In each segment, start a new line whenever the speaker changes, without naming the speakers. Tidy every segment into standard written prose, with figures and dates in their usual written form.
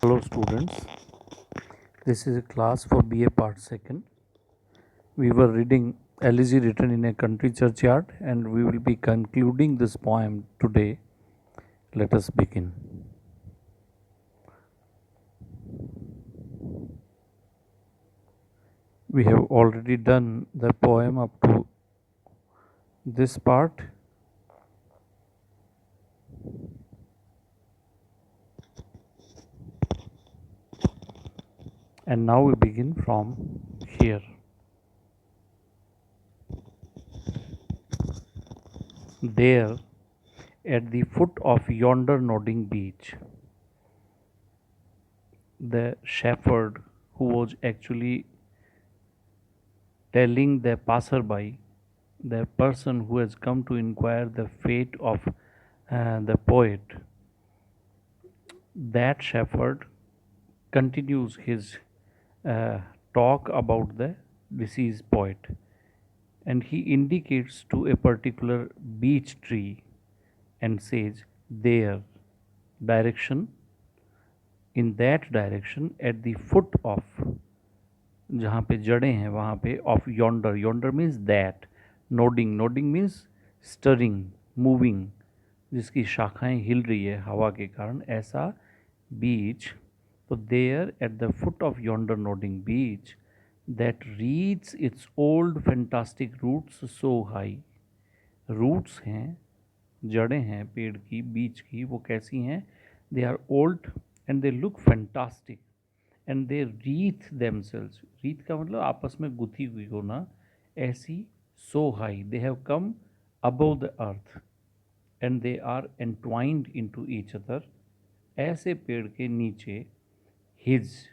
Hello students, this is a class for BA Part 2nd. We were reading Elegy Written in a Country Churchyard and we will be concluding this poem today. Let us begin. We have already done the poem up to this part. And now we begin from here. There, at the foot of yonder nodding beech, the shepherd who was actually telling the passerby, the person who has come to inquire the fate of the poet, that shepherd continues his uh, talk about the deceased poet, and he indicates to a particular beech tree and says, there, direction, in that direction, at the foot of, जहाँ पे जड़ें हैं वहाँ पे, of yonder, yonder means that, nodding, nodding means stirring, moving, जिसकी शाखाएं हिल रही है हवा के कारण, ऐसा बीच. तो there at the foot of yonder nodding beech that reaches its old fantastic roots so high. Roots हैं, जड़ें हैं पेड़ की, बीच की, वो कैसी हैं? They are old and they look fantastic and they wreath themselves. Wreath का मतलब आपस में गुथी हुई होना, ऐसी, so high. They have come above the earth and they are entwined into each other. ऐसे पेड़ के नीचे his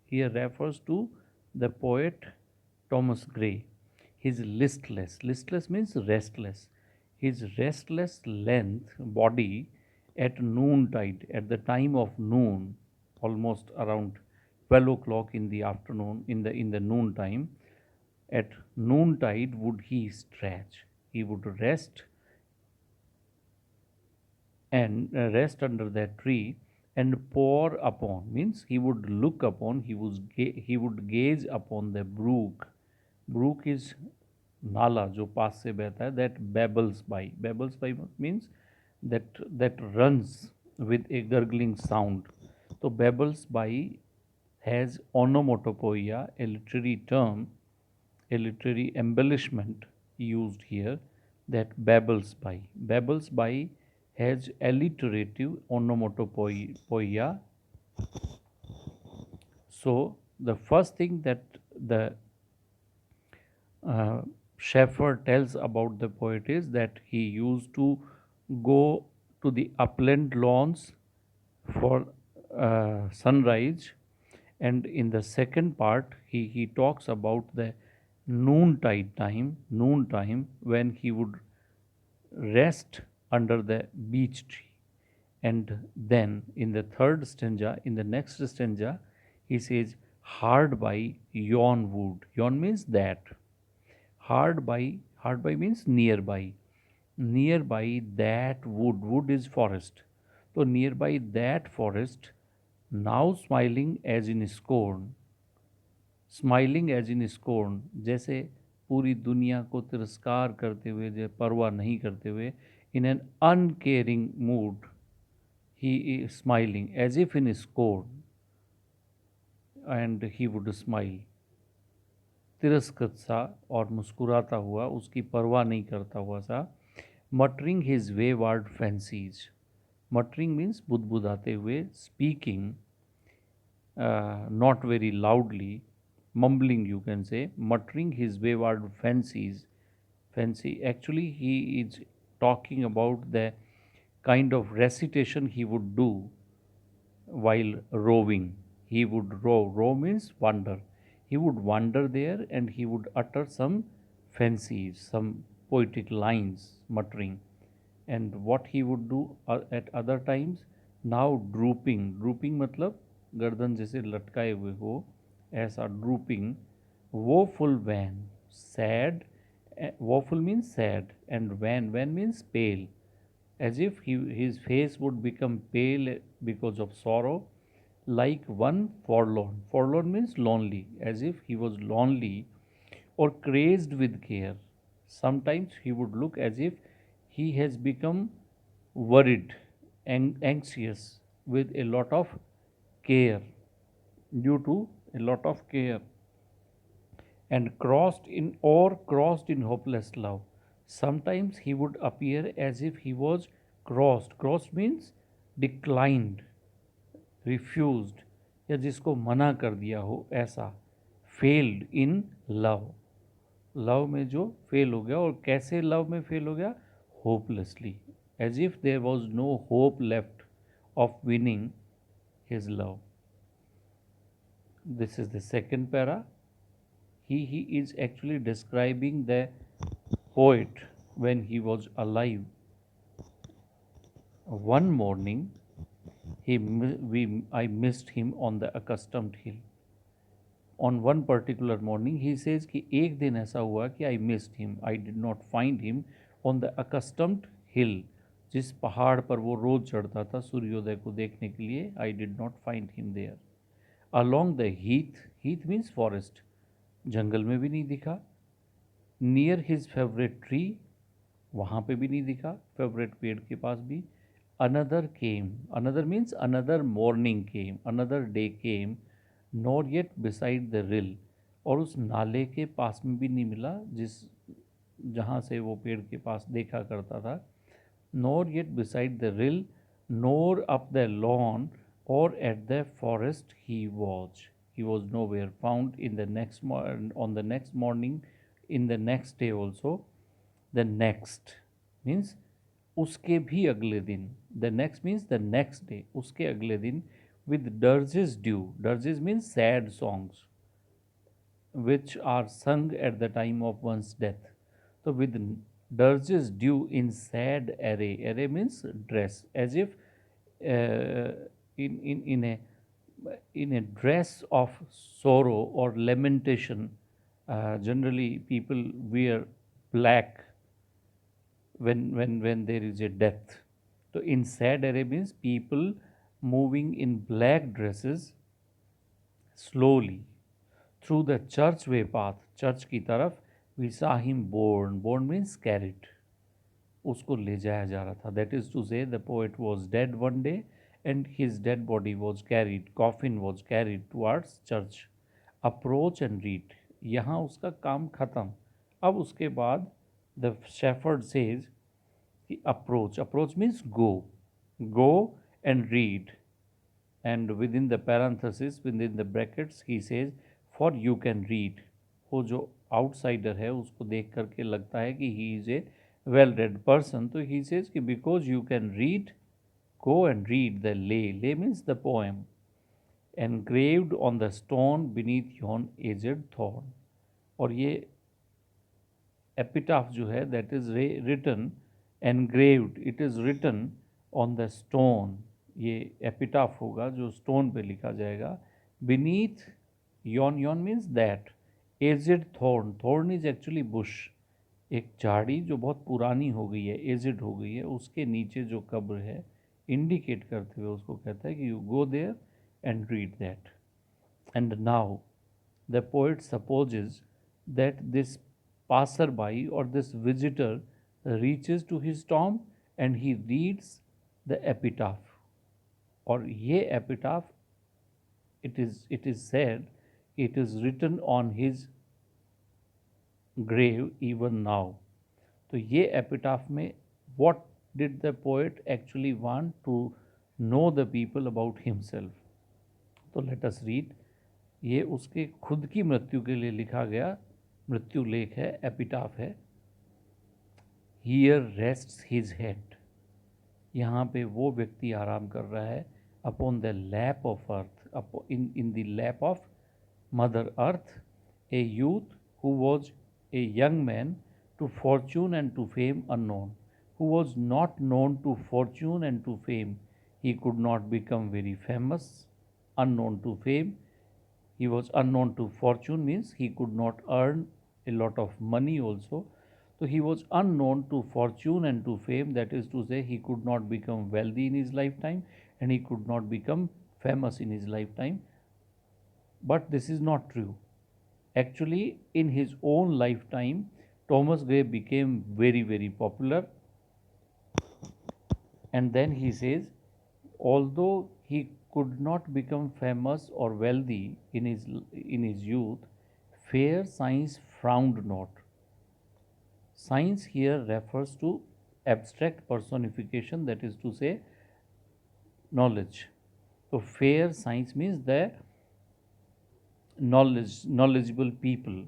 here refers to the poet Thomas Gray. His listless means restless. His restless length body at noontide, at the time of noon, almost around 12 o'clock in the afternoon, in the noon time, at noontide would he stretch. He would rest and rest under that tree and pour upon, means he would look upon, he would gaze upon the brook is nala जो पास से बहता है, that babbles by means that runs with a gurgling sound. So babbles by has onomatopoeia, a literary term, a literary embellishment used here, that babbles by has alliterative onomatopoeia. So the first thing that the Sheffer tells about the poet is that he used to go to the upland lawns for sunrise, and in the second part he talks about the noontime when he would rest under the beech tree. And then in the third stanza, in the next stanza, he says, hard by yon wood. Yon means that. Hard by means nearby. Nearby that wood is forest. So nearby that forest, now smiling as in scorn, जैसे पूरी दुनिया को तिरस्कार करते हुए, जो परवाह नहीं करते हुए, in an uncaring mood he is smiling as if in scorn, and he would smile, तिरस्कृत सा और मुस्कुराता हुआ, उसकी परवाह नहीं करता हुआ सा. Muttering his wayward fancies, muttering means बुदबुदाते हुए, speaking not very loudly, mumbling you can say, muttering his wayward fancy, actually he is talking about the kind of recitation he would do while roving. He would row means wander. He would wander there and he would utter some fancies, some poetic lines, muttering. And what he would do at other times, now drooping मतलब गर्दन जैसे लटकाए हुए हो, ऐसा drooping. woeful van, sad, woeful means sad, and van means pale, as if his face would become pale because of sorrow, like one forlorn. Forlorn means lonely, as if he was lonely or crazed with care. Sometimes he would look as if he has become worried and anxious with a lot of care, due to a lot of care, and crossed in hopeless love. Sometimes he would appear as if he was crossed. Crossed means declined, refused, या जिसको मना कर दिया हो ऐसा, failed in love, love में जो fail हो गया, और कैसे लव में फेल हो गया, hopelessly, as if there was no hope left of winning his love. This is the second para. He is actually describing the poet when he was alive. One morning, I missed him on the accustomed hill. On one particular morning, he says कि एक दिन ऐसा हुआ कि I missed him. I did not find him on the accustomed hill. जिस पहाड़ पर वो रोज चढ़ता था सूर्योदय को देखने के लिए, I did not find him there. Along the heath, heath means forest, जंगल में भी नहीं दिखा. नियर हिज फेवरेट ट्री, वहाँ पे भी नहीं दिखा, फेवरेट पेड़ के पास भी. Another came, another means another morning came, another day came, nor yet beside the rill, और उस नाले के पास में भी नहीं मिला जिस जहाँ से वो पेड़ के पास देखा करता था. Nor yet beside the reel, NOR up the lawn, or at the forest he was. He was nowhere found in the on the next morning, in the next day also. The next means उसके भी अगले दिन. The next means the next day. उसके अगले दिन, with dirges due. Dirges means sad songs which are sung at the time of one's death. So with dirges due in sad array. Array means dress, as if uh, in a dress of sorrow or lamentation. Generally, people wear black when there is a death. So in sad array means people moving in black dresses slowly through the churchway path, church की तरफ. We saw him borne. Borne means carried. उसको ले जाया जा रहा था. That is to say, the poet was dead one day and his dead body was carried, coffin was carried towards church. Approach and read. यहाँ उसका काम खत्म. अब उसके बाद the shepherd says approach. Approach means go. Go and read. And within the parenthesis, within the brackets, he says for you can read. वो जो outsider है उसको देख करके लगता है कि he is a well read person, तो ही सेज कि because you can read, go and read the lay. Lay means the poem. Engraved on the stone beneath yon aged thorn. और ये एपिटाफ जो है, that is written, engraved, it is written on the stone. ये epitaph होगा जो stone पे लिखा जाएगा. Beneath yon, yon means that. Aged thorn, thorn is actually bush, एक झाड़ी जो बहुत पुरानी हो गई है, एजिड हो गई है, उसके नीचे जो कब्र है, इंडिकेट करते हुए उसको कहता है कि you go there and read that. And now the poet supposes that this passerby or this visitor reaches to his tomb and he reads the epitaph. और ये epitaph, it is said it is written on his grave even now. तो ये epitaph में what did the poet actually want to know the people about himself? तो let us read. ये उसके खुद की मृत्यु के लिए लिखा गया मृत्यु लेख है, एपिटाफ है. हियर रेस्ट्स हिज हेड, यहाँ पे वो व्यक्ति आराम कर रहा है. Upon the lap of earth, in the lap of mother earth. A youth who was a young man to fortune and to fame unknown, who was not known to fortune and to fame. He could not become very famous. Unknown to fame, he was unknown to fortune means he could not earn a lot of money also. So he was unknown to fortune and to fame, that is to say he could not become wealthy in his lifetime and he could not become famous in his lifetime, but this is not true. Actually, in his own lifetime, Thomas Gray became very, very popular. And then he says, although he could not become famous or wealthy in his youth, fair science frowned not. Science here refers to abstract personification, that is to say, knowledge. So, fair science means the knowledgeable people.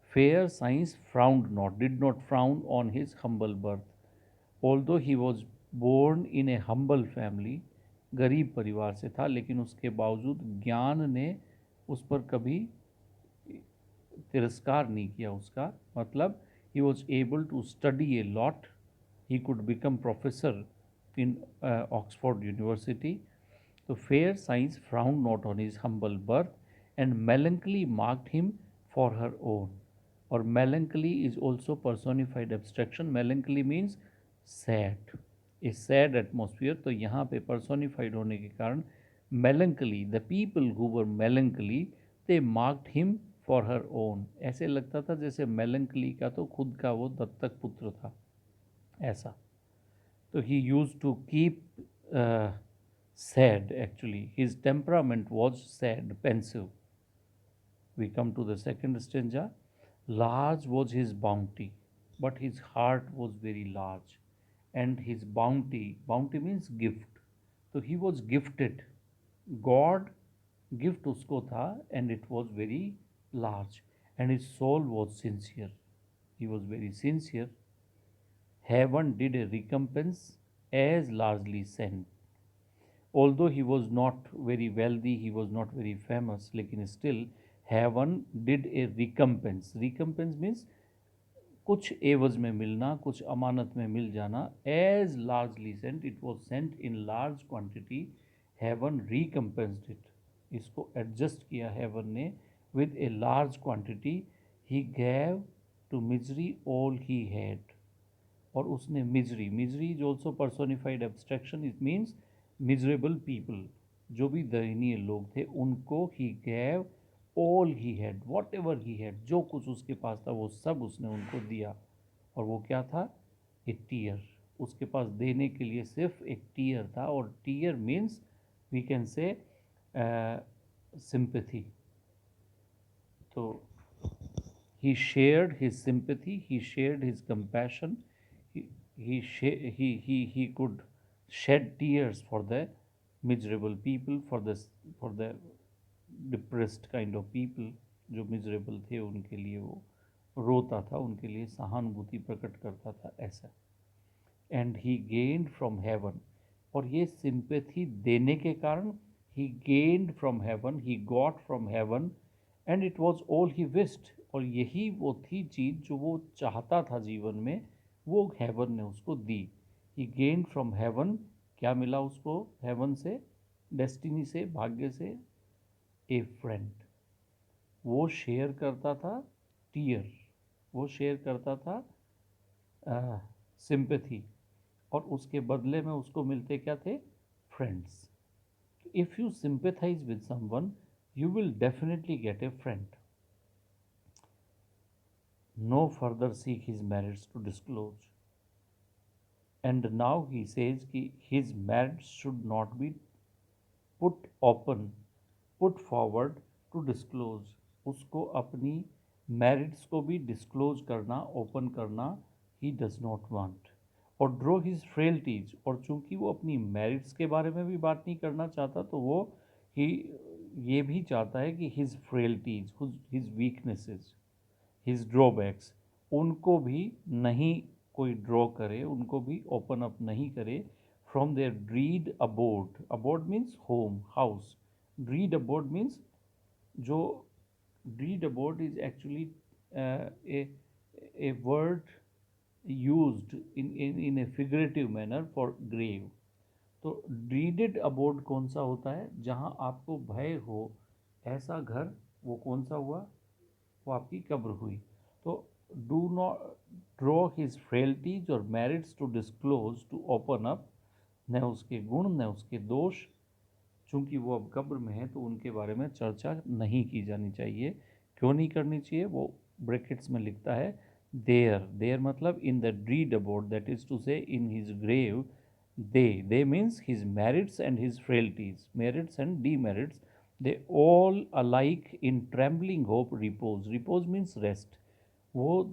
Fair science frowned not, did not frown on his humble birth. Although he was born in a humble family, गरीब परिवार से था, लेकिन उसके बावजूद ज्ञान ने उस पर कभी तिरस्कार नहीं किया उसका. मतलब he was able to study a lot. He could become professor in Oxford University. So fair science frowned not on his humble birth, and melancholy marked him for her own. Or melancholy is also personified abstraction. Melancholy means sad, a sad atmosphere. तो यहाँ पे personified होने के कारण melancholy, the people who were melancholy, they marked him for her own. ऐसे लगता था जैसे melancholy का तो खुद का वो दत्तक पुत्र था, ऐसा. So he used to keep sad actually. His temperament was sad, pensive. We come to the second stanza. Large was his bounty, but his heart was very large. And his bounty means gift. So he was gifted. God gift usko tha, and it was very large. And his soul was sincere. He was very sincere. Heaven did a recompense as largely sent. Although he was not very wealthy, he was not very famous, लेकिन still heaven did a recompense. Recompense means कुछ एवज में मिलना, कुछ अमानत में मिल जाना. As largely sent, it was sent in large quantity. Heaven recompensed it. इसको adjust किया heaven ने with a large quantity. He gave to misery all he had. और उसने misery is also personified abstraction. It means miserable people, जो भी दयनीय लोग थे उनको ही gave all he had, whatever he had, जो कुछ उसके पास था वो सब उसने उनको दिया. और वो क्या था? ए टीयर. उसके पास देने के लिए सिर्फ एक टीयर था. और tear means we can say sympathy. तो he shared his sympathy, he shared his compassion. He could shed tears for the miserable people, for the depressed kind of people जो miserable थे उनके लिए वो रोता था, उनके लिए सहानुभूति प्रकट करता था, ऐसा. And he gained from heaven. और ये सिंपैथी देने के कारण he gained from heaven, he got from heaven, and it was all he wished. और यही वो थी चीज़ जो वो चाहता था जीवन में, वो हेवन ने उसको दी. ही गेन्ड फ्रॉम हेवन. क्या मिला उसको हेवन से? डेस्टिनी से, भाग्य से. ए फ्रेंड. वो शेयर करता था टीयर, वो शेयर करता था सिंपैथी, और उसके बदले में उसको मिलते क्या थे? Friends. If you sympathise with someone, you will definitely get a friend. No further seek his merits to disclose. And now he says कि his merits should not be put open, put forward to disclose. उसको अपनी merits को भी disclose करना, open करना he does not want. और draw his frailties. और चूंकि वो अपनी merits के बारे में भी बात नहीं करना चाहता, तो वो ही ये भी चाहता है कि his frailties, his weaknesses, his drawbacks, उनको भी नहीं कोई ड्रॉ करे, उनको भी ओपन अप नहीं करे. From their dread abode. Abode means home, house. Dread abode means जो dread abode is actually a word used in a figurative manner for grave. तो ड्रीडेड अबोर्ड कौन सा होता है? जहाँ आपको भय हो ऐसा घर, वो कौन सा हुआ? वो आपकी कब्र हुई. तो do not draw his frailties और merits to disclose, to open up. न उसके गुण, न उसके दोष, चूंकि वो अब कब्र में है तो उनके बारे में चर्चा नहीं की जानी चाहिए। क्यों नहीं करनी चाहिए? वो ब्रैकेट्स में लिखता है देयर। देयर मतलब in the dread about, that is to say in his grave. They means his merits and his frailties, merits and demerits, they all alike in trembling hope repose. Repose means rest. वो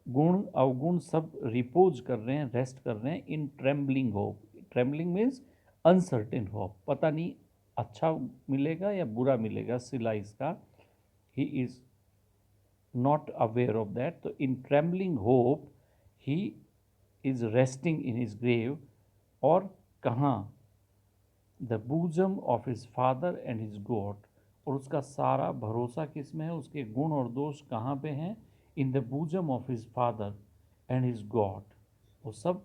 गुण अवगुण सब repose कर रहे हैं, rest कर रहे हैं in trembling hope. Trembling means uncertain hope, पता नहीं अच्छा मिलेगा या बुरा मिलेगा सिला इसका। He is not aware of that. तो in trembling hope he is resting in his grave. और कहाँ? The bosom of his father and his God. और उसका सारा भरोसा किस में है? उसके गुण और दोष कहाँ पे हैं? इन the bosom of his father and his God. वो सब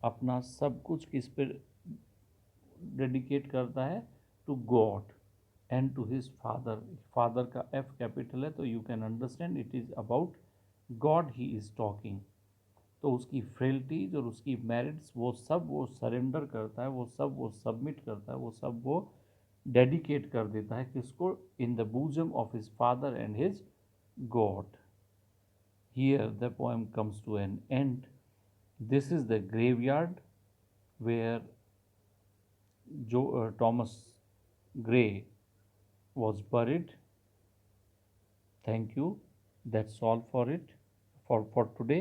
अपना सब कुछ किस पे डेडिकेट करता है? To God and to his father. Father का एफ कैपिटल है तो you can understand it is about God he is talking. तो उसकी फ्रेल्टीज और उसकी मेरिट्स वो सब वो सरेंडर करता है, वो सब वो सबमिट करता है, वो सब वो डेडिकेट कर देता है किसको? In the bosom of his father and his God. Here the poem comes to an end. This is the graveyard where Thomas Gray was buried. Thank you. That's all for it for today.